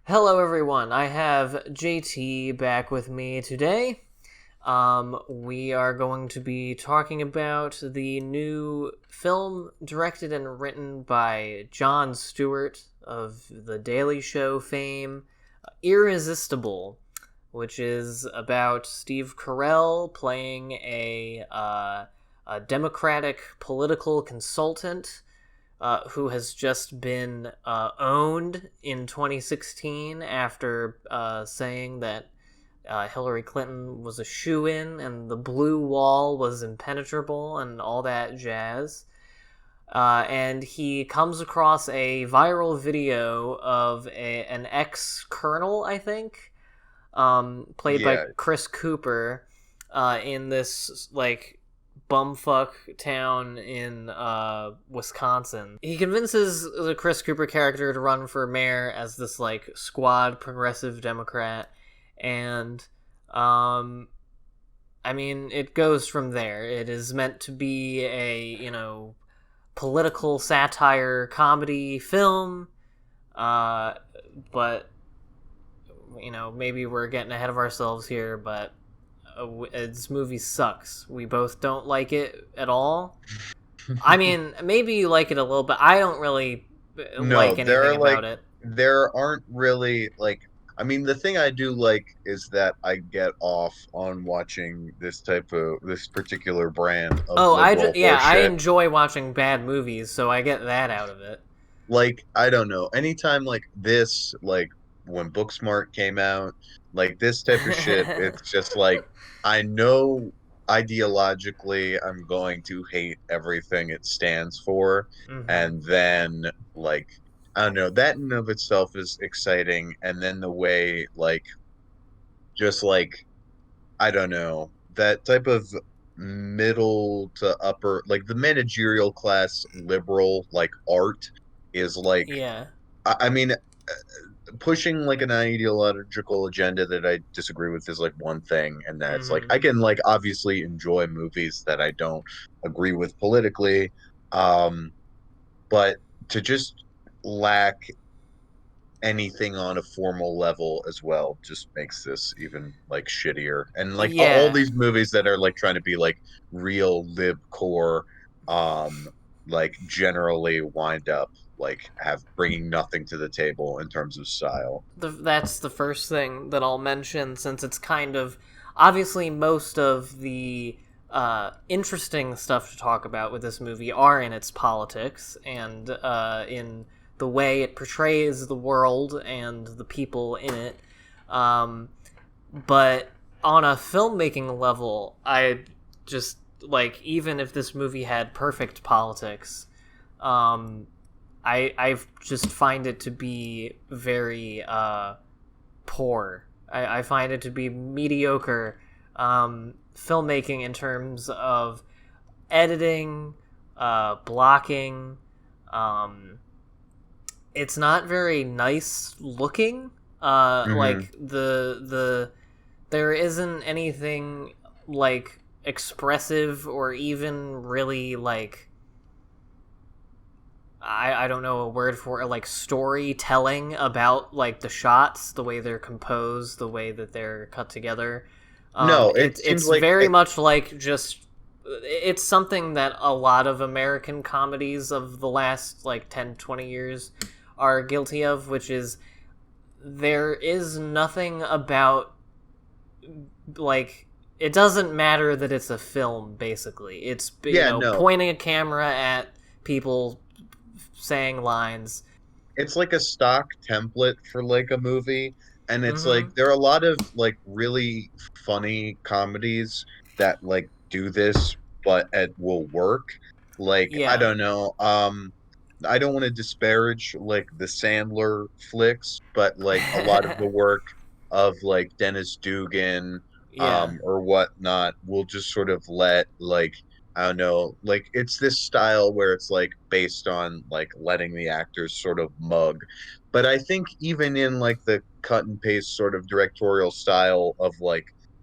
Hello, everyone. I have JT back with me today. We are going to be talking about the new film directed and written by Jon Stewart of The Daily Show fame, Irresistible, which is about Steve Carell playing a Democratic political consultant who has just been owned in 2016 after saying that Hillary Clinton was a shoo-in and the blue wall was impenetrable and all that jazz. And he comes across a viral video of an ex-colonel, I think, played by Yeah, Chris Cooper, in this, like, bumfuck town in Wisconsin. He convinces the Chris Cooper character to run for mayor as this like squad progressive Democrat, and I mean it goes from there. It is meant to be a political satire comedy film, but maybe we're getting ahead of ourselves here, but this movie sucks. We both don't like it at all. I mean, maybe you like it a little, but I don't really no, like anything about it. there aren't really I mean the thing I do like is that I get off on watching this particular brand of Oh, liberal I horseshit. enjoy watching bad movies, so I get that out of it. I don't know, anytime like when Booksmart came out, like this type of shit, it's just like I know ideologically I'm going to hate everything it stands for, hmm and then like I don't know, that in and of itself is exciting, and then the way just I don't know, that type of middle to upper, like the managerial class liberal art is Yeah. I mean, pushing like an ideological agenda that I disagree with is like one thing, and that's like hmm I can obviously enjoy movies that I don't agree with politically, but to just lack anything on a formal level as well just makes this even shittier. And all Yeah. these movies that are trying to be real lib core, um, generally wind up have bringing nothing to the table in terms of style. That's the first thing that I'll mention, since it's kind of obviously most of the interesting stuff to talk about with this movie are in its politics and in the way it portrays the world and the people in it. Um, but on a filmmaking level, I just like, even if this movie had perfect politics, um, I just find it to be very poor. I find it to be mediocre filmmaking in terms of editing, blocking. Um, it's not very nice looking. Hmm. There isn't anything like expressive or even really like, I don't know a word for it, like storytelling about like the shots, the way they're composed, the way that they're cut together. No, it seems It's like very much like just it's something that a lot of American comedies of the last like 10, 20 years are guilty of, which is there is nothing about like it doesn't matter that it's a film. Basically, it's yeah, no, pointing a camera at people saying lines. it's like a stock template for a movie, and it's Mm-hmm. there are a lot of really funny comedies that do this, but it will work. I Yeah. don't know, I don't want to disparage the Sandler flicks, but a lot of the work of Dennis Dugan Yeah. or whatnot will just sort of let I don't know, it's this style where it's based on letting the actors sort of mug. But I think even in the cut and paste sort of directorial style of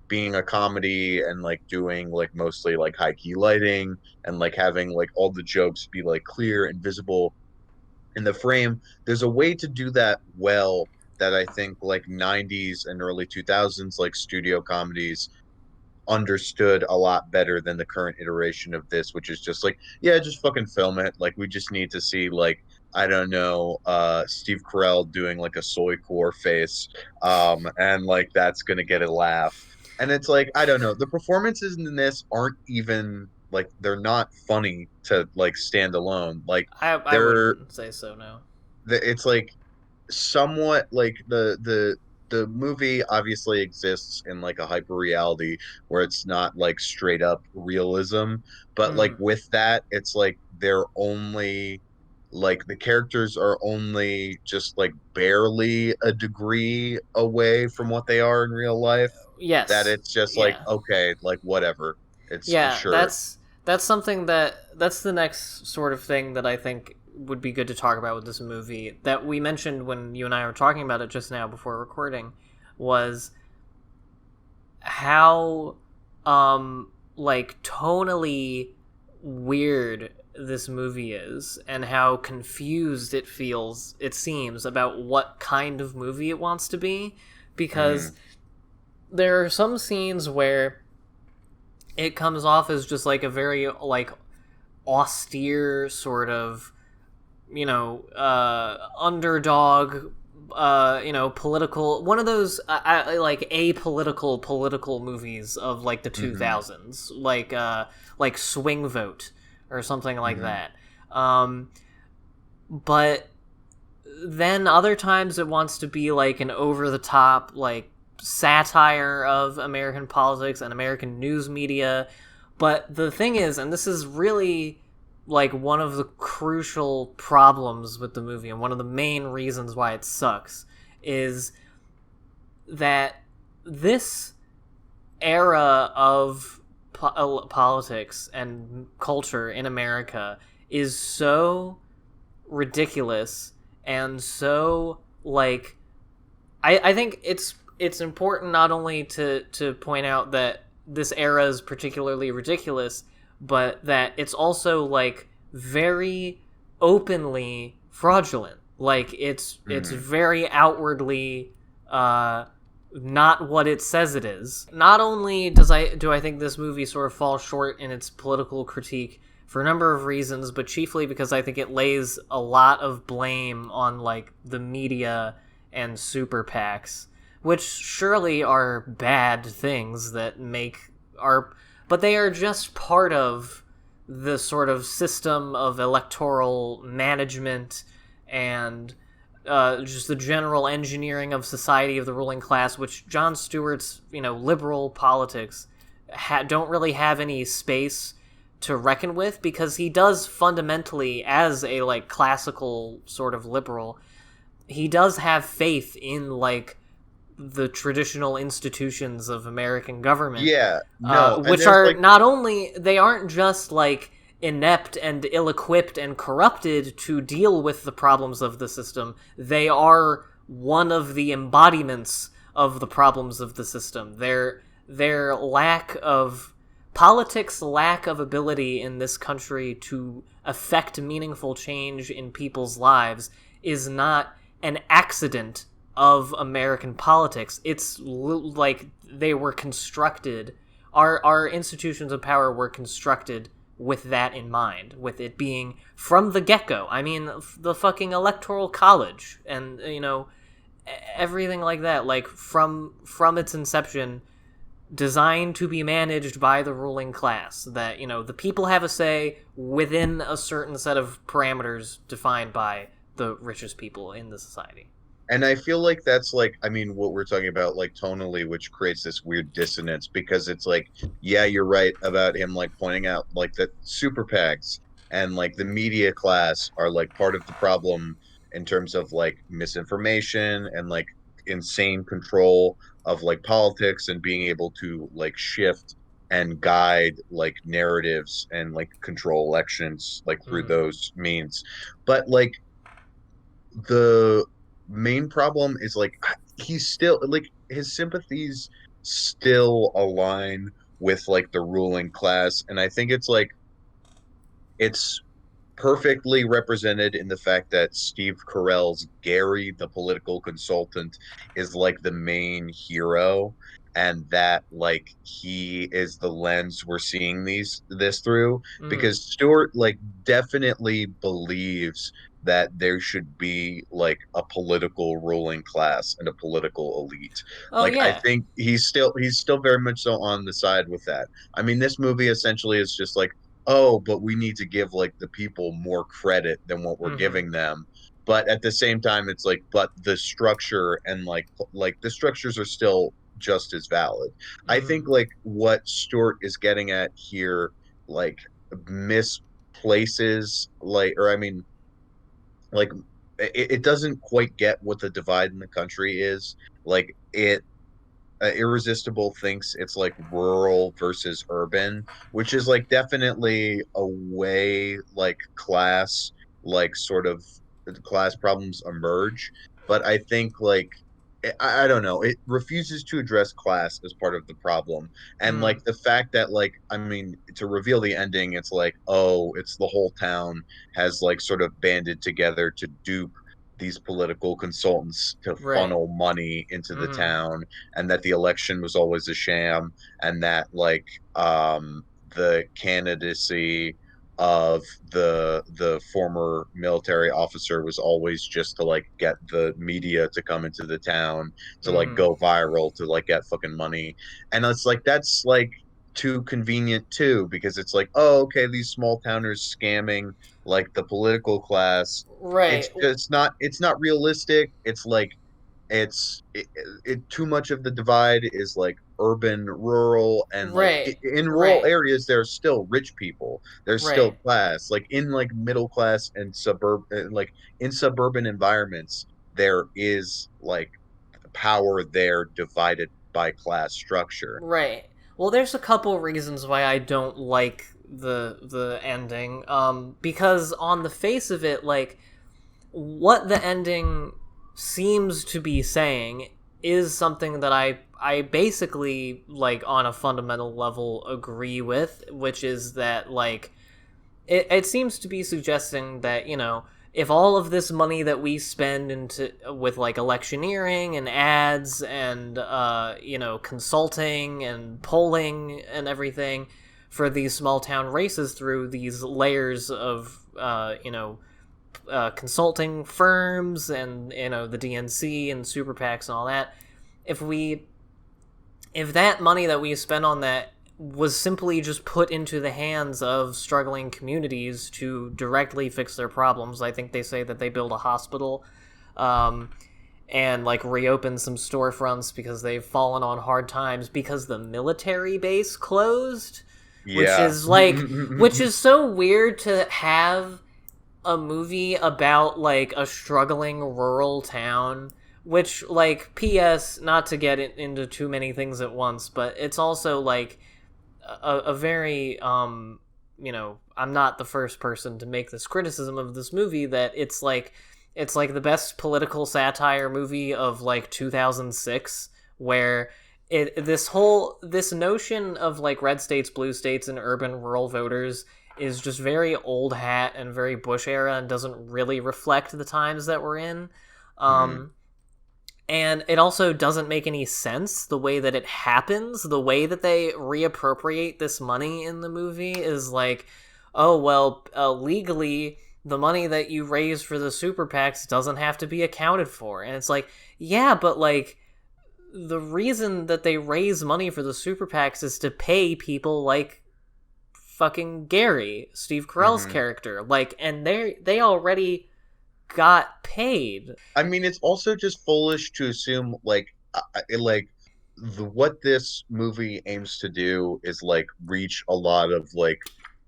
being a comedy and doing mostly high key lighting and having all the jokes be clear and visible in the frame, there's a way to do that well that I think like 90s and early 2000s like studio comedies understood a lot better than the current iteration of this, which is just like, yeah, just fucking film it. Like we just need to see like, I don't know, Steve Carell doing like a soy core face, and like that's gonna get a laugh. And it's like, I don't know, the performances in this aren't even like they're not funny to like stand alone. Like I they're wouldn't say so, no. it's like somewhat like the movie obviously exists in like a hyper reality where it's not like straight up realism, but like Mm. with that it's like they're only like the characters are only just like barely a degree away from what they are in real life, that Yes. it's just like Yeah. okay, like whatever, it's Yeah, sure. that's something that's the next sort of thing that I think would be good to talk about with this movie that we mentioned when you and I were talking about it just now before recording was how like tonally weird this movie is and how confused it seems about what kind of movie it wants to be, because Mm, there are some scenes where it comes off as just like a very like austere sort of, underdog, political, one of those like apolitical political movies of like the mm-hmm, 2000s, like Swing Vote or something like mm-hmm. that. But then other times it wants to be like an over the top like satire of American politics and American news media. But the thing is, and this is really like one of the crucial problems with the movie and one of the main reasons why it sucks, is that this era of politics and culture in America is so ridiculous and so like I think it's important not only to point out that this era is particularly ridiculous, but that it's also like very openly fraudulent. Like it's Mm-hmm. very outwardly not what it says it is. Not only do I think this movie sort of falls short in its political critique for a number of reasons, but chiefly because I think it lays a lot of blame on like the media and super PACs, which surely are bad things that make are, but they are just part of the sort of system of electoral management and just the general engineering of society of the ruling class, which Jon Stewart's liberal politics don't really have any space to reckon with, because he does fundamentally, as a like classical sort of liberal, he does have faith in like the traditional institutions of American government, Yeah, no, and which there's are like not only, they aren't just like inept and ill-equipped and corrupted to deal with the problems of the system, they are one of the embodiments of the problems of the system. Their lack of lack of ability in this country to affect meaningful change in people's lives is not an accident of American politics. It's like they were constructed. Our institutions of power were constructed with that in mind, with it being from the get-go. I mean, the fucking electoral college and everything like that, like from its inception, designed to be managed by the ruling class, that the people have a say within a certain set of parameters defined by the richest people in the society. and I feel like that's like, I mean, what we're talking about, like tonally, which creates this weird dissonance because it's like, yeah, you're right about him like pointing out like that super PACs and like the media class are like part of the problem in terms of like misinformation and like insane control of like politics and being able to like shift and guide like narratives and like control elections like through Mm. those means. But like the main problem is like he's still like his sympathies still align with like the ruling class, and I think it's like it's perfectly represented in the fact that Steve Carell's Gary, the political consultant, is like the main hero, and that like he is the lens we're seeing this through, Mm. because Stewart like definitely believes that there should be like a political ruling class and a political elite. Oh Like I yeah. think he's still very much so on the side with that. I mean, this movie essentially is just like, oh, but we need to give like the people more credit than what we're Mm-hmm. giving them. But at the same time, it's like, but the structure and like the structures are still just as valid. I think Mm-hmm. like what Stewart is getting at here, like misplaces, like, or I mean, like it doesn't quite get what the divide in the country is. Like it Irresistible thinks it's like rural versus urban, which is like definitely a way like like sort of class problems emerge. But I think like I don't know, it refuses to address class as part of the problem. And Mm. like the fact that like I mean to reveal the ending, it's like, oh, it's the whole town has like sort of banded together to dupe these political consultants to Right. funnel money into the Mm-hmm. town, and that the election was always a sham, and that like the candidacy of the former military officer was always just to like get the media to come into the town, to like Mm-hmm. go viral, to like get fucking money. And it's like that's like too convenient too, because it's like, oh, okay, these small towners scamming like the political class. Right. It's not realistic. It's like too much of the divide is like urban rural, and like Right. in rural Right. areas there's still rich people, there's still Right. class, like in like middle class and like in suburban environments there is like power there divided by class structure. Right. Well, there's a couple reasons why I don't like the ending. Because on the face of it, like what the ending seems to be saying is something that I basically like on a fundamental level agree with, which is that like it seems to be suggesting that, you know, if all of this money that we spend into with like electioneering and ads and you know, consulting and polling and everything for these small town races through these layers of you know, consulting firms and, you know, the DNC and super PACs and all that, if we if that money that we spend on that was simply just put into the hands of struggling communities to directly fix their problems. I think they say that they build a hospital um, and like reopen some storefronts because they've fallen on hard times because the military base closed, which Yeah. is like which is so weird to have a movie about like a struggling rural town, which like ps not to get into too many things at once, but it's also like a very you know, I'm not the first person to make this criticism of this movie, that it's like the best political satire movie of like 2006, where this notion of like red states, blue states, and urban rural voters is just very old hat and very Bush era and doesn't really reflect the times that we're in. Mhm. Um, and it also doesn't make any sense the way that it happens. The way that they reappropriate this money in the movie is like, oh, well, legally, the money that you raise for the super PACs doesn't have to be accounted for. And it's like, yeah, but like, the reason that they raise money for the super PACs is to pay people like fucking Gary, Steve Carell's Mhm. character. Like, and they already got paid. I mean, it's also just foolish to assume like what this movie aims to do is like reach a lot of like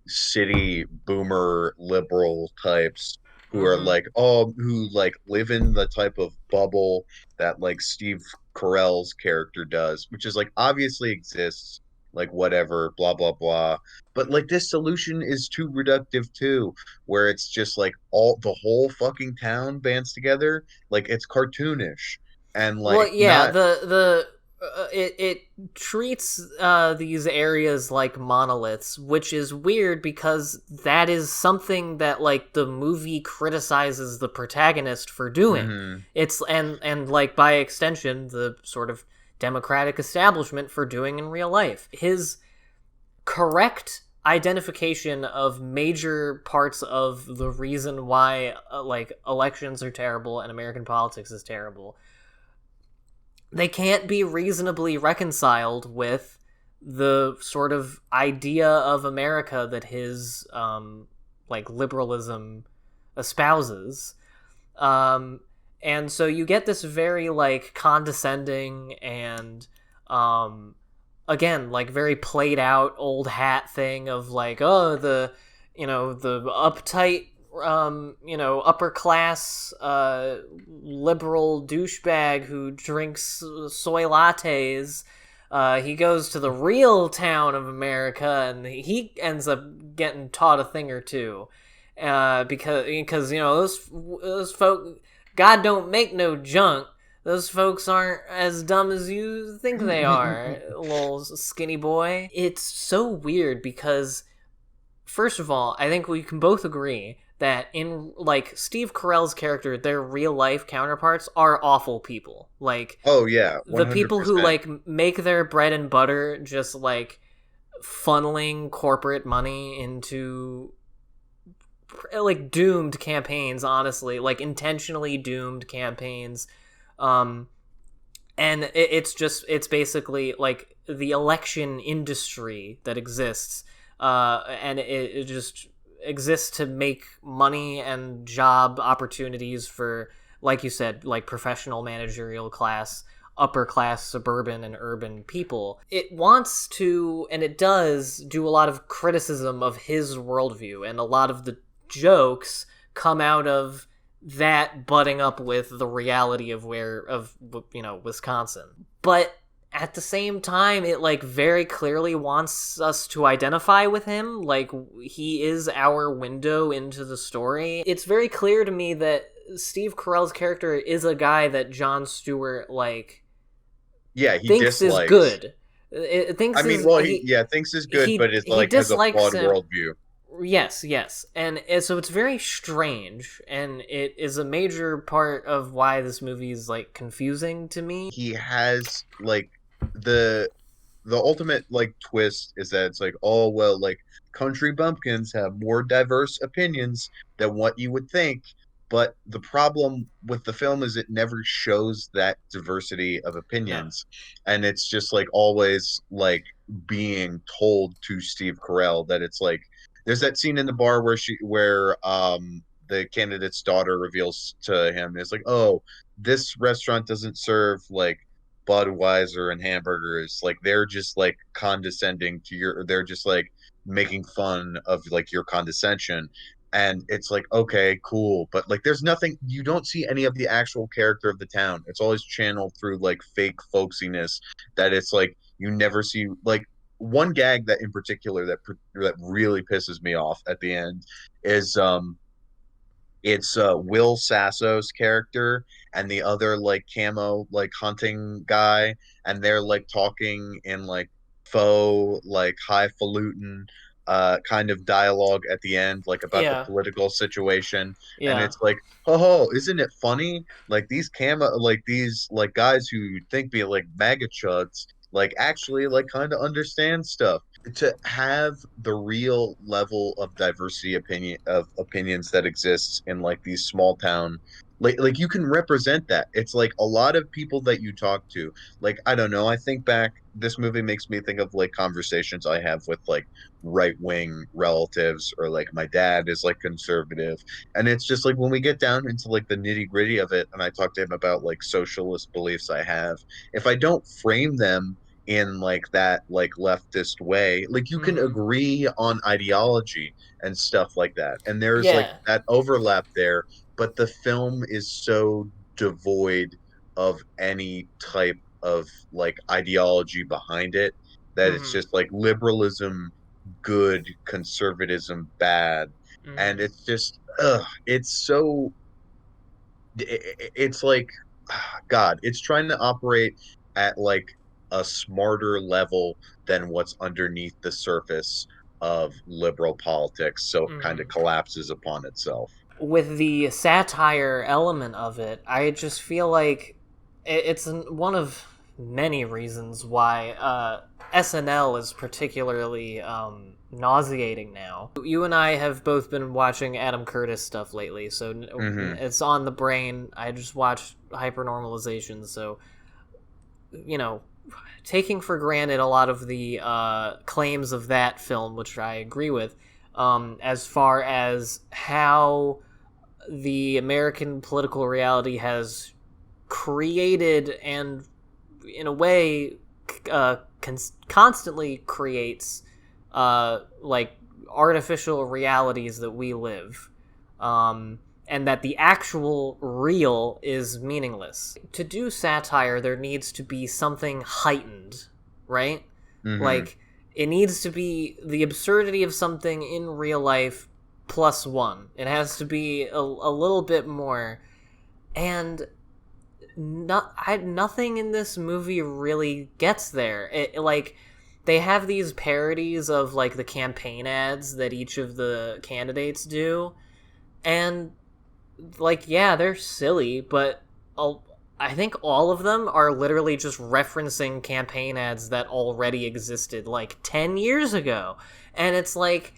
city boomer liberal types who are Mm-hmm. like, oh, who like live in the type of bubble that like Steve Carell's character does, which is like obviously exists, like whatever, blah blah blah. But like this solution is too reductive too, where it's just like all the whole fucking town bands together, like it's cartoonish and Well, like yeah, not. the it treats these areas like monoliths, which is weird because that is something that like the movie criticizes the protagonist for doing. Hmm. It's and like by extension the sort of democratic establishment for doing in real life. His correct identification of major parts of the reason why like elections are terrible and American politics is terrible, they can't be reasonably reconciled with the sort of idea of America that his like liberalism espouses. Um, and so you get this very like condescending and again like very played out old hat thing of like, oh, the the uptight upper class liberal douchebag who drinks soy lattes. He goes to the real town of America and he ends up getting taught a thing or two, because those folk, God don't make no junk. Those folks aren't as dumb as you think they are, little skinny boy. It's so weird because, first of all, I think we can both agree that in like Steve Carell's character, their real life counterparts are awful people. Like Oh yeah, the people who 100%. like make their bread and butter just like funneling corporate money into like doomed campaigns, honestly, like intentionally doomed campaigns. um and it's basically like the election industry that exists, and it just exists to make money and job opportunities for, like you said, like professional managerial class, upper class suburban and urban people. It wants to, and it does do a lot of criticism of his worldview, and a lot of the jokes come out of that butting up with the reality of Wisconsin. But at the same time, it like very clearly wants us to identify with him. Like he is our window into the story. It's very clear to me that Steve Carell's character is a guy that Jon Stewart like Yeah, he thinks is dislikes. good. It thinks I mean, is well, he yeah thinks is good, but is he like has a dislikes flawed him. worldview. Yes. And so it's very strange, and it is a major part of why this movie is like confusing to me. He has like the the ultimate like twist is that it's like, oh well, like country bumpkins have more diverse opinions than what you would think. But the problem with the film is it never shows that diversity of No. opinions, and it's just like always like being told to Steve Carell that it's like there's that scene in the bar where the candidate's daughter reveals to him, it's like, oh, this restaurant doesn't serve like Budweiser and hamburgers. Like they're just like condescending to your, they're just like making fun of like your condescension. And it's like, okay, cool. But like there's nothing, you don't see any of the actual character of the town. It's always channeled through like fake folksiness that it's like you never see. Like one gag that in particular that really pisses me off at the end is it's Will Sasso's character and the other like camo like hunting guy, and they're like talking in like faux like highfalutin kind of dialogue at the end, like about the Yeah. political situation. And Yeah. it's like, oh, isn't it funny? Like these these like guys who you'd think be like MAGA chuds, like actually like kind of understand stuff. To have the real level of diversity of opinions that exists in like these small town, like you can represent that. It's like a lot of people that you talk to, like I don't know, I think back, this movie makes me think of like conversations I have with like right wing relatives, or like my dad is like conservative, and it's just like when we get down into like the nitty gritty of it and I talk to him about like socialist beliefs I have, if I don't frame them in like that like leftist way, like you can Mm-hmm. agree on ideology and stuff like that, and there's like Yeah. that overlap there, but the film is so devoid of any type of like ideology behind it that it's Mm-hmm. just like liberalism good, conservatism bad. And Mm-hmm. it's just it's so it's like God, it's trying to operate at like a smarter level than what's underneath the surface of liberal politics, so it kind of Mhm. collapses upon itself. With the satire element of it, I just feel like it's one of many reasons why SNL is particularly nauseating now. You and I have both been watching Adam Curtis stuff lately, so Hmm. it's on the brain. I just watched Hypernormalization, so you know, taking for granted a lot of the claims of that film, which I agree with, as far as how the American political reality has created and, in a way, constantly creates like artificial realities that we live. And that the actual real is meaningless. To do satire, there needs to be something heightened, right? Hmm. Like, it needs to be the absurdity of something in real life plus one. It has to be a little bit more. And nothing in this movie really gets there. Like, they have these parodies of, like, the campaign ads that each of the candidates do. And like, yeah, they're silly, but I think all of them are literally just referencing campaign ads that already existed like 10 years ago. And it's like,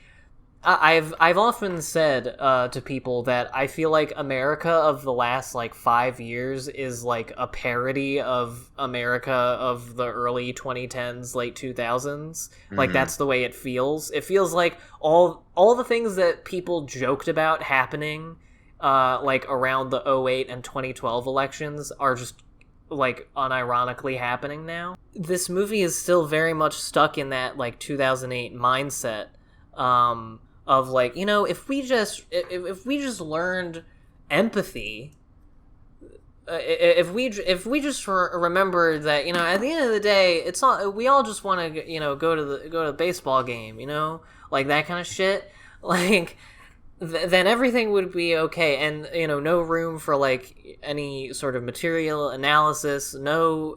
I've often said to people that I feel like America of the last like 5 years is like a parody of America of the early 2010s, late 2000s. Like, Hmm. that's the way it feels. It feels like all the things that people joked about happening like around the '08 and 2012 elections are just like unironically happening now. This movie is still very much stuck in that like 2008 mindset of like, if we just learned empathy, if we just remember that, at the end of the day, it's not, we all just want to, go to the baseball game, like that kind of shit. Like, then everything would be okay, and no room for like any sort of material analysis, no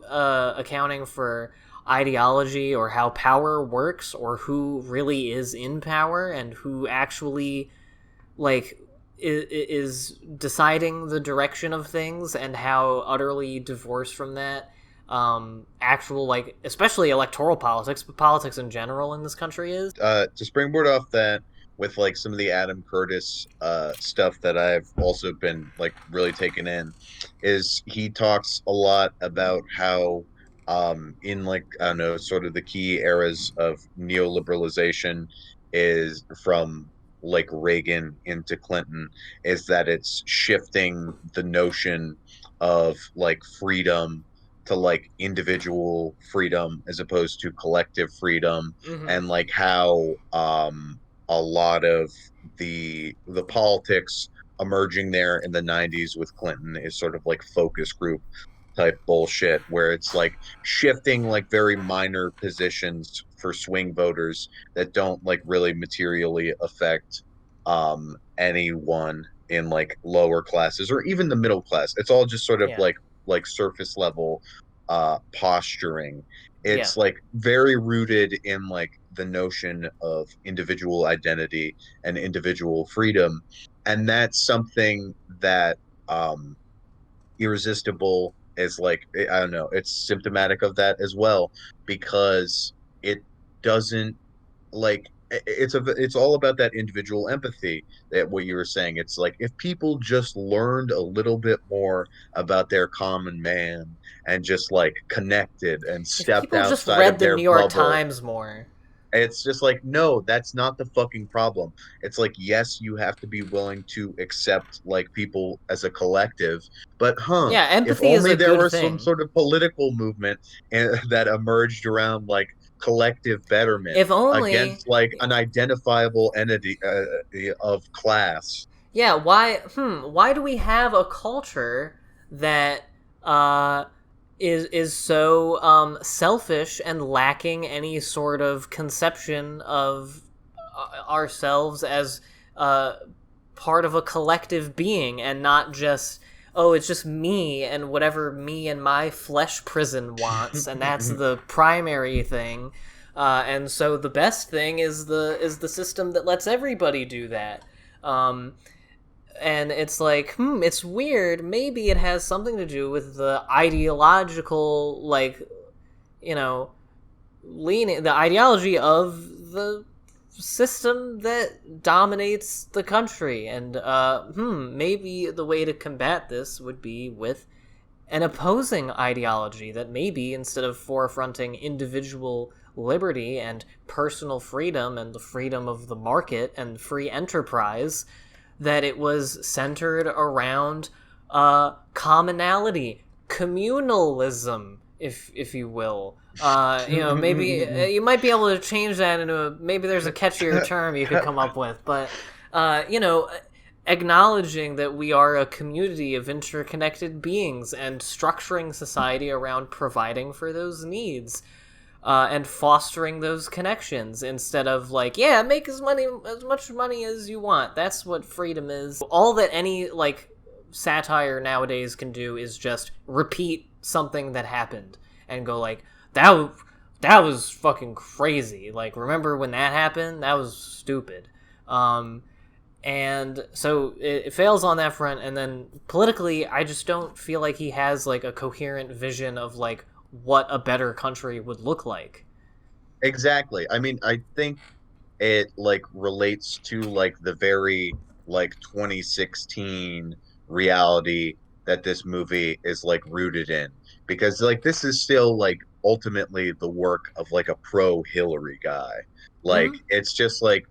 accounting for ideology or how power works or who really is in power and who actually like is deciding the direction of things, and how utterly divorced from that actual, like, especially electoral politics, but politics in general in this country is. To springboard off that, with like some of the Adam Curtis stuff that I've also been like really taken in, is he talks a lot about how in like, I don't know, sort of the key eras of neoliberalization is from like Reagan into Clinton, is that it's shifting the notion of like freedom to like individual freedom as opposed to collective freedom, Mm-hmm. and like how a lot of the politics emerging there in the 90s with Clinton is sort of like focus group type bullshit, where it's like shifting like very minor positions for swing voters that don't like really materially affect anyone in like lower classes or even the middle class. It's all just sort of Yeah. like surface level posturing. Yeah. It's like very rooted in like the notion of individual identity and individual freedom, and that's something that um Irresistible is like, I don't know, it's symptomatic of that as well, because it doesn't like, it's all about that individual empathy, that what you were saying. It's like if people just learned a little bit more about their common man and just like connected and If stepped people just outside of read the their New York bubble. Times more. It's just like, no, that's not the fucking problem. It's like, yes, you have to be willing to accept like people as a collective, but Yeah, if empathy is only a there good was some thing. sort of political movement that emerged around like collective betterment If only. against like an identifiable entity of class. Yeah, why do we have a culture that uh is so selfish and lacking any sort of conception of ourselves as uh part of a collective being, and not just oh, it's just me and whatever me and my flesh prison wants, and that's the primary thing. And so the best thing is the system that lets everybody do that. And it's like, it's weird. Maybe it has something to do with the ideological, like, you know, the ideology of the system that dominates the country. And maybe the way to combat this would be with an opposing ideology that maybe, instead of forefronting individual liberty and personal freedom and the freedom of the market and free enterprise, that it was centered around commonality, communalism, if you will. Maybe you might be able to change that into maybe there's a catchier term you could come up with, but acknowledging that we are a community of interconnected beings and structuring society around providing for those needs. And fostering those connections instead of like, yeah, make as much money as you want. That's what freedom is. All that any like satire nowadays can do is just repeat something that happened and go like, that was fucking crazy. Like, remember when that happened? That was stupid. And so it fails on that front. And then politically, I just don't feel like he has like a coherent vision of like what a better country would look like. Exactly. I mean, I think it like relates to like the very like 2016 reality that this movie is like rooted in, because like this is still like ultimately the work of like a pro Hillary guy. Like it's just like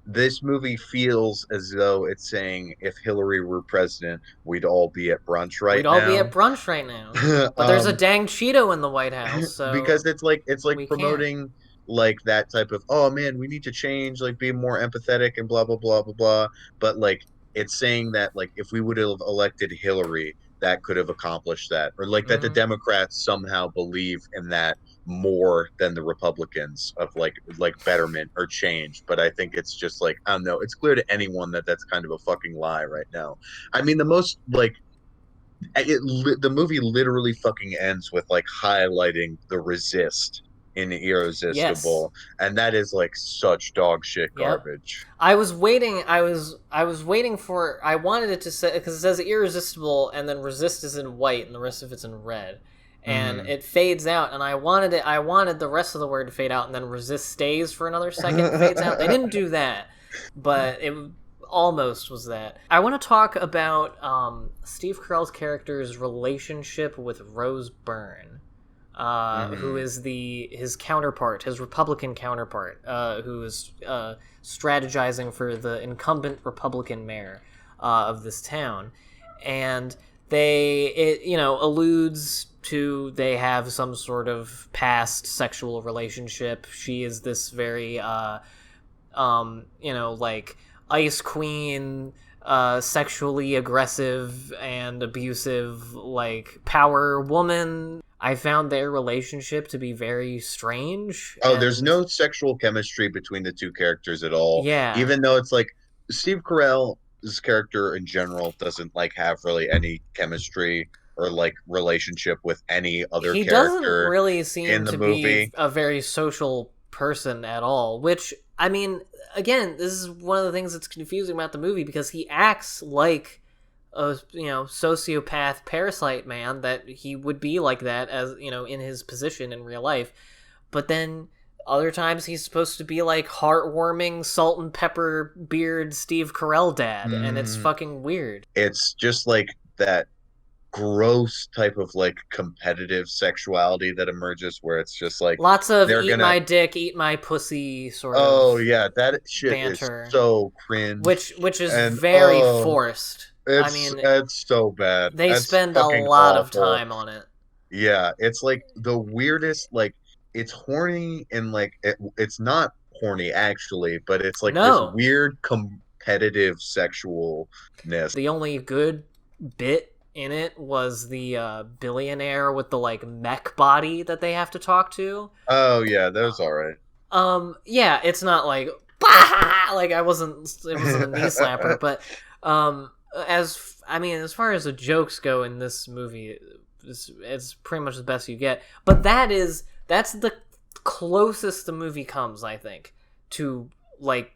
this movie feels as though it's saying if Hillary were president, we'd all be at brunch right We'd all now. be at brunch right now. But there's a dang Cheeto in the White House, so because it's like promoting can't. like that type of, oh man, we need to change, like be more empathetic and blah blah blah blah blah. But like it's saying that like if we would have elected Hillary, that could have accomplished that, or like that the Democrats somehow believe in that more than the Republicans of like betterment or change. But I think it's just like, I don't know, it's clear to anyone that that's kind of a fucking lie right now. I mean, the most like the movie literally fucking ends with like highlighting the resist in Irresistible, and that is like such dog shit garbage. I was waiting for, I wanted it to say, because it says Irresistible and then resist is in white and the rest of it's in red, and it fades out, and I wanted the rest of the word to fade out and then resist stays for another second and fades out. They didn't do that, but it almost was that. I want to talk about Steve Carell's character's relationship with Rose Byrne, who is his counterpart, his Republican counterpart, who is strategizing for the incumbent Republican mayor of this town, and it alludes to they have some sort of past sexual relationship. She is this very like Ice Queen, sexually aggressive and abusive, like, power woman. I found their relationship to be very strange. There's no sexual chemistry between the two characters at all. Yeah. Even though it's like Steve Carell's character in general doesn't like have really any chemistry or like relationship with any other character. He doesn't really seem to be a very social person at all, which, I mean, again, this is one of the things that's confusing about the movie, because he acts like a sociopath parasite man, that he would be like that as in his position in real life, but then other times he's supposed to be like heartwarming salt and pepper beard Steve Carell dad, and it's fucking weird. It's just like that gross type of like competitive sexuality that emerges, where it's just like lots of my dick, eat my pussy sort of. Oh yeah, that shit banter is so cringe. Which is very forced. It's so bad. They spend a lot of time on it. Yeah, it's like the weirdest, like it's horny and like it's not horny actually, but it's like this weird competitive sexualness. The only good bit in it was the billionaire with the like mech body that they have to talk to. Oh yeah, that was all right. Yeah, it's not like bah! Like it wasn't a knee slapper, but as I mean, as far as the jokes go in this movie, it's pretty much the best you get. But that's the closest the movie comes, I think, to, like,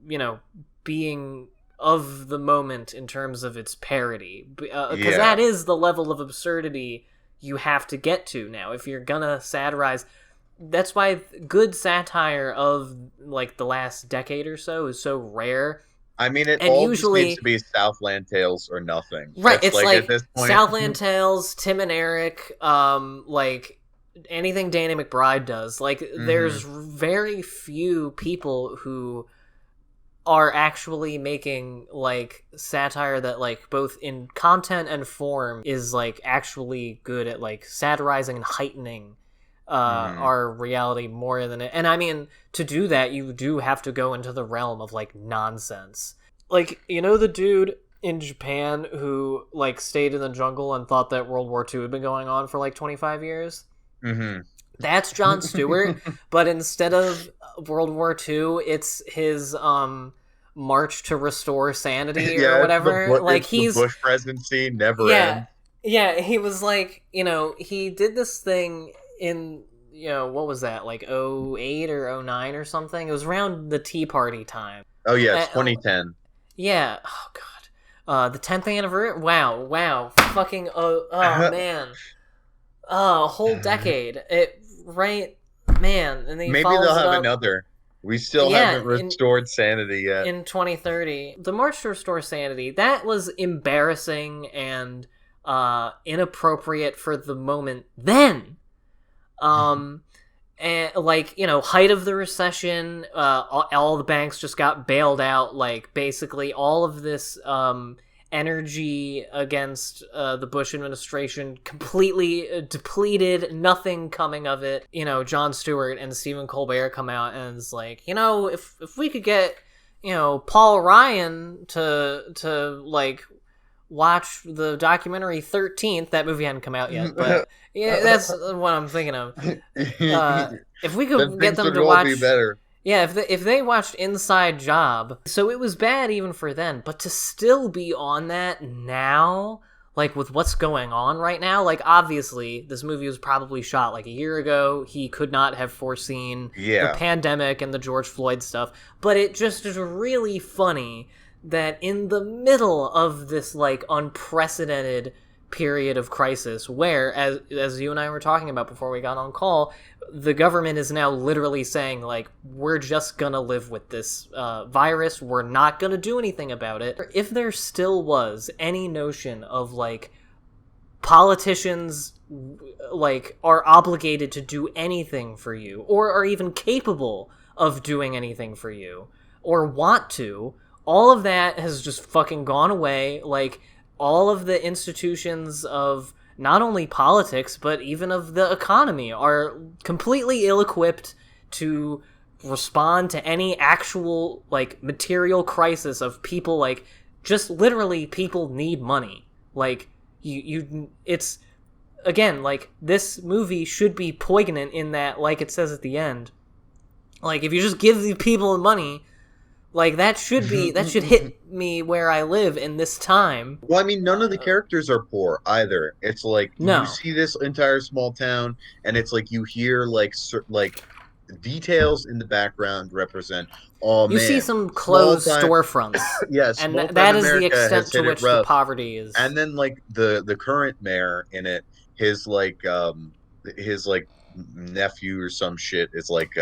you know, being of the moment in terms of its parody. Because that is the level of absurdity you have to get to now if you're gonna satirize. That's why good satire of, like, the last decade or so is so rare. I mean, it And all usually, just needs to be Southland Tales or nothing. right, That's it's like at this point. Southland Tales, Tim and Eric, like anything Danny McBride does. Like, there's very few people who are actually making, like, satire that, like, both in content and form is, like, actually good at, like, satirizing and heightening our reality more than it. And I mean, to do that, you do have to go into the realm of, like, nonsense. Like, you know the dude in Japan who, like, stayed in the jungle and thought that World War II had been going on for, like, 25 years? Mm-hmm. That's Jon Stewart, but instead of World War II, it's his march to restore sanity or whatever. Like, he's the Bush presidency never ends. Yeah, he was like, you know, he did this thing in, you know, what was that, like 08 or 09 or something? It was around the Tea Party time. Oh yeah, it's 2010. Yeah. Oh god. The 10th anniversary. Wow. Fucking man. A whole decade. Man. And then maybe they'll have another. We still haven't restored sanity yet. In 2030, the March to Restore Sanity, that was embarrassing and inappropriate for the moment then. And, like, you know, height of the recession, all the banks just got bailed out. Like, basically all of this energy against the Bush administration completely depleted, nothing coming of it. You know, Jon Stewart and Stephen Colbert come out and it's like, you know, if we could get, you know, Paul Ryan to like watch the documentary 13th. That movie hadn't come out yet, but yeah, that's what I'm thinking of. If we could get them to watch, be better. Yeah, if they watched Inside Job, so it was bad even for then, but to still be on that now, like with what's going on right now, like obviously this movie was probably shot like a year ago. He could not have foreseen the pandemic and the George Floyd stuff, but it just is really funny that in the middle of this like unprecedented period of crisis where, as you and I were talking about before we got on call, the government is now literally saying, like, we're just gonna live with this virus, we're not gonna do anything about it. If there still was any notion of, like, politicians, like, are obligated to do anything for you, or are even capable of doing anything for you, or want to, all of that has just fucking gone away. Like, all of the institutions of not only politics, but even of the economy are completely ill-equipped to respond to any actual, like, material crisis of people, like, just literally people need money. Like, it's, again, like, this movie should be poignant in that, like it says at the end, like, if you just give the people money, like, that should hit me where I live in this time. Well, I mean, none of the characters are poor either. It's like, you see this entire small town, and it's like you hear, like details in the background represent, you see some closed storefronts. Yes, and that is the extent to which the poverty is. And then, like, the current mayor in it, his nephew or some shit is like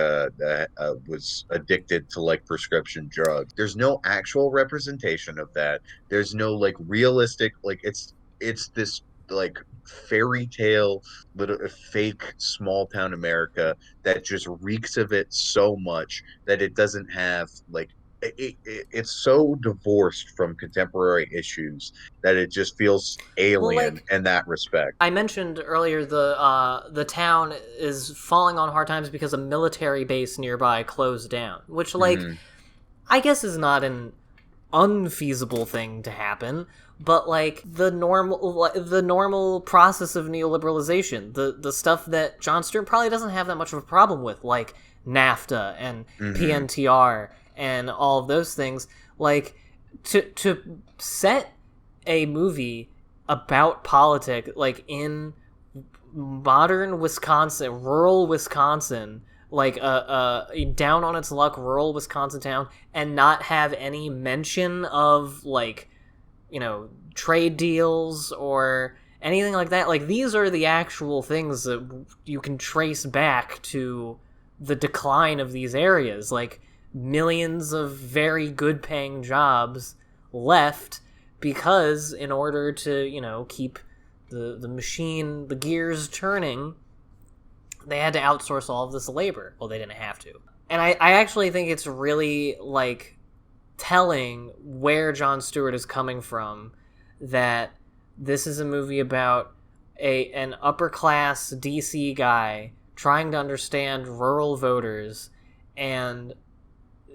was addicted to like prescription drugs. There's no actual representation of that. There's no like realistic, like it's this like fairy tale little fake small town America that just reeks of it so much that it doesn't have like it's so divorced from contemporary issues that it just feels alien in that respect. I mentioned earlier the town is falling on hard times because a military base nearby closed down, which I guess is not an unfeasible thing to happen, but like the normal process of neoliberalization, the stuff that Jon Stewart probably doesn't have that much of a problem with, like NAFTA and PNTR and all of those things, like to set a movie about politics, like in modern Wisconsin, rural Wisconsin, like a down on its luck rural Wisconsin town, and not have any mention of like, you know, trade deals or anything like that. Like, these are the actual things that you can trace back to the decline of these areas. Like, millions of very good paying jobs left because in order to, you know, keep the machine, the gears turning, they had to outsource all of this labor. Well, they didn't have to. And I actually think it's really, like, telling where Jon Stewart is coming from, that this is a movie about an upper-class DC guy trying to understand rural voters, and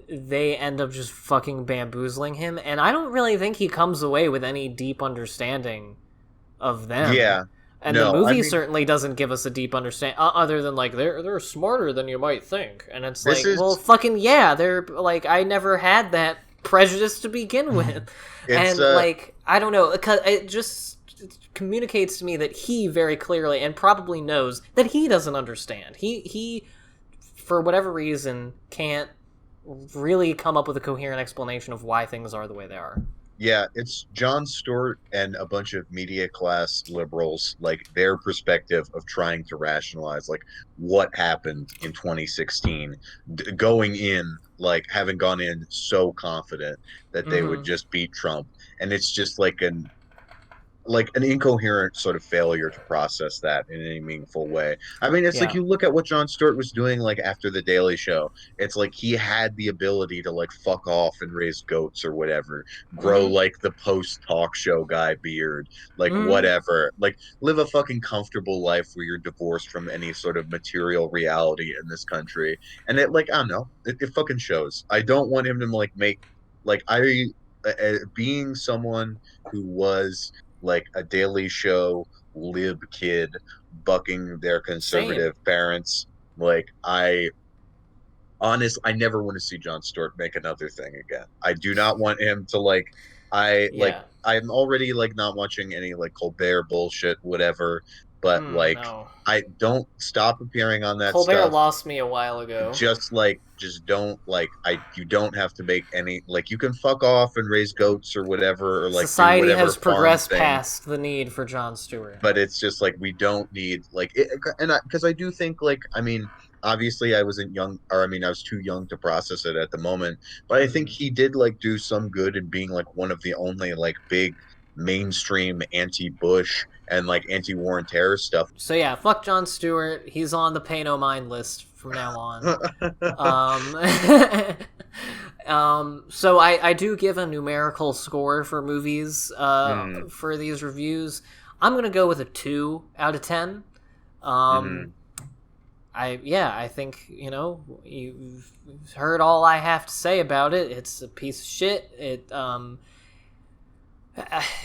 they end up just fucking bamboozling him. And I don't really think he comes away with any deep understanding of them. Yeah. And the movie certainly doesn't give us a deep understanding, other than, like, they're smarter than you might think. And it's like, well, fucking yeah, they're, like, I never had that prejudice to begin with. And, like, I don't know, because it just communicates to me that he very clearly, and probably knows, that he doesn't understand. He, for whatever reason, can't really come up with a coherent explanation of why things are the way they are. Yeah, it's Jon Stewart and a bunch of media class liberals, like their perspective of trying to rationalize like what happened in 2016, going in, like having gone in so confident that they would just beat Trump. And it's just like an incoherent sort of failure to process that in any meaningful way. I mean, it's like you look at what Jon Stewart was doing like after the Daily Show. It's like he had the ability to like fuck off and raise goats or whatever, grow like the post talk show guy beard, like whatever, like live a fucking comfortable life where you're divorced from any sort of material reality in this country. And it, like, I don't know, it fucking shows. I don't want him to like make, like, being someone who was like a Daily Show lib kid bucking their conservative parents. Like, I never want to see Jon Stewart make another thing again. I do not want him to like, I'm already like not watching any like Colbert bullshit, whatever. But like, no. I don't stop appearing on that Colbert stuff. lost me a while ago. Just don't like, you don't have to make any, like, you can fuck off and raise goats or whatever, or like society do whatever has progressed past the need for Jon Stewart. But it's just like we don't need like it, and because I do think, like, I mean, obviously I wasn't young, or I mean I was too young to process it at the moment, but I think he did like do some good in being like one of the only like big mainstream anti-Bush and like anti-war and terror stuff. So yeah, fuck Jon Stewart. He's on the pay no mind list from now on. So I do give a numerical score for movies for these reviews. I'm gonna go with a 2 out of 10. I think, you know, you've heard all I have to say about it. It's a piece of shit. It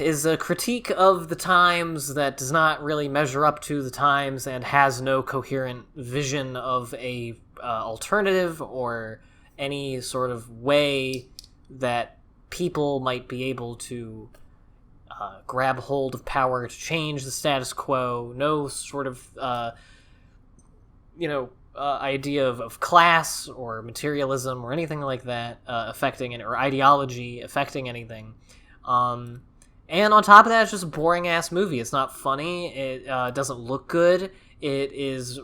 is a critique of the times that does not really measure up to the times and has no coherent vision of a alternative or any sort of way that people might be able to grab hold of power to change the status quo. No sort of idea of class or materialism or anything like that affecting it, or ideology affecting anything. And on top of that, it's just a boring ass movie. It's not funny. It doesn't look good. It is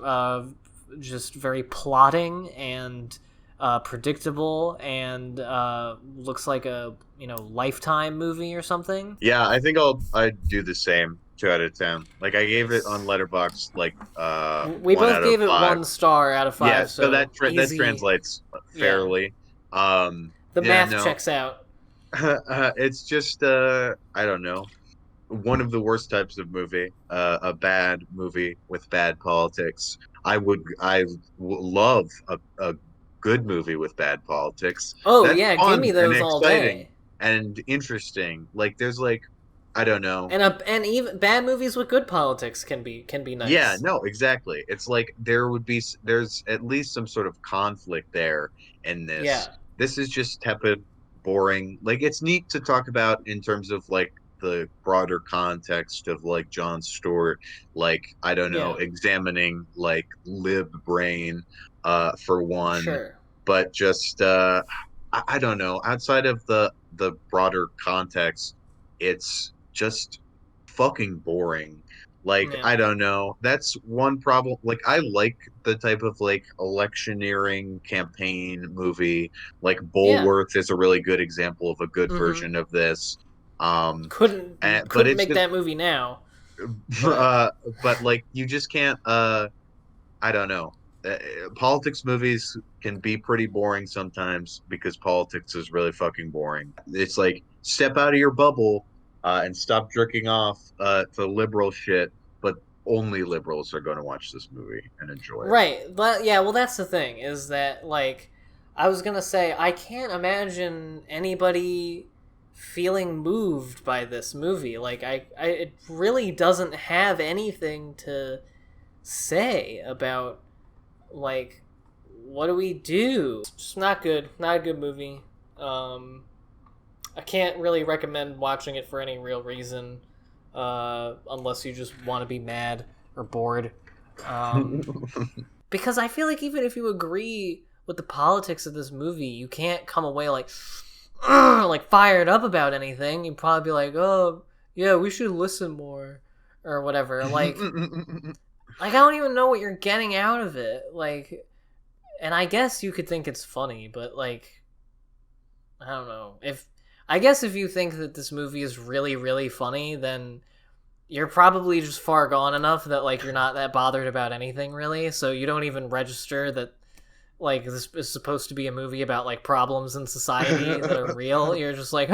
just very plotting and predictable, and looks like a Lifetime movie or something. Yeah, I think I'd do the same. 2 out of 10. Like, I gave it on Letterboxd like we both gave it 1 star out of 5. Yeah, so that translates fairly. The math checks out. It's just I don't know, one of the worst types of movie, a bad movie with bad politics. I love a good movie with bad politics. Oh, that's give me those all day. And interesting. Like, there's like, I don't know. And even bad movies with good politics can be nice. Yeah, no, exactly. It's like there's at least some sort of conflict there in this. Yeah. This is just tepid, boring. Like, it's neat to talk about in terms of like the broader context of like Jon Stewart, like I don't know, Yeah, examining like lib brain for one, sure. but just I don't know, outside of the broader context, it's just fucking boring. Like, Yeah. I don't know. That's one problem. Like, I like the type of like electioneering campaign movie. Like, Yeah. Bulworth is a really good example of a good Mm-hmm. version of this. Um, but Couldn't it's make just, that movie now, but uh, but like, you just can't, I don't know. Politics movies can be pretty boring sometimes because politics is really fucking boring. It's like step out of your bubble and stop jerking off to liberal shit, but only liberals are going to watch this movie and enjoy it. right. But yeah, well, that's the thing is that like I was gonna say I can't imagine anybody feeling moved by this movie. Like I it really doesn't have anything to say about like what do we do? It's just not good. Not a good movie. Um, I can't really recommend watching it for any real reason, unless you just want to be mad or bored. Because I feel like even if you agree with the politics of this movie, you can't come away like, "Ugh," like fired up about anything. You'd probably be like, "Oh, yeah, we should listen more," or whatever. Like I don't even know what you're getting out of it. Like, and I guess you could think it's funny, but like, I don't know. If I guess if you think that this movie is really, really funny, then you're probably just far gone enough that like you're not that bothered about anything really, so you don't even register that like this is supposed to be a movie about like problems in society that are real. You're just like,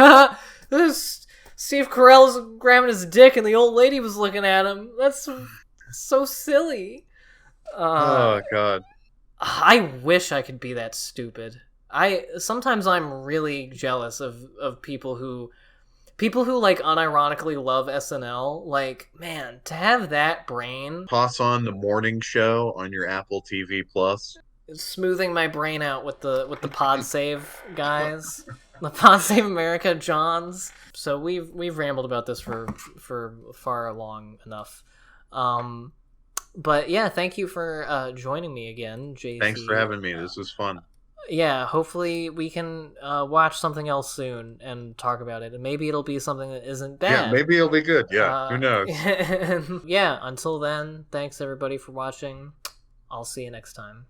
this Steve Carell's grabbing his dick and the old lady was looking at him. That's so silly. Oh God. I wish I could be that stupid. I'm really jealous of people who like unironically love SNL. Like, man, to have that brain Toss on the morning show on your Apple TV Plus. smoothing my brain out with the Pod Save guys, the Pod Save America Johns. So we've rambled about this for far long enough. But yeah, thank you for joining me again, JC. Thanks for having me. This was fun. Yeah, hopefully we can watch something else soon and talk about it, and maybe it'll be something that isn't bad. Yeah, maybe it'll be good. Yeah, who knows? Yeah, until then, thanks everybody for watching. I'll see you next time.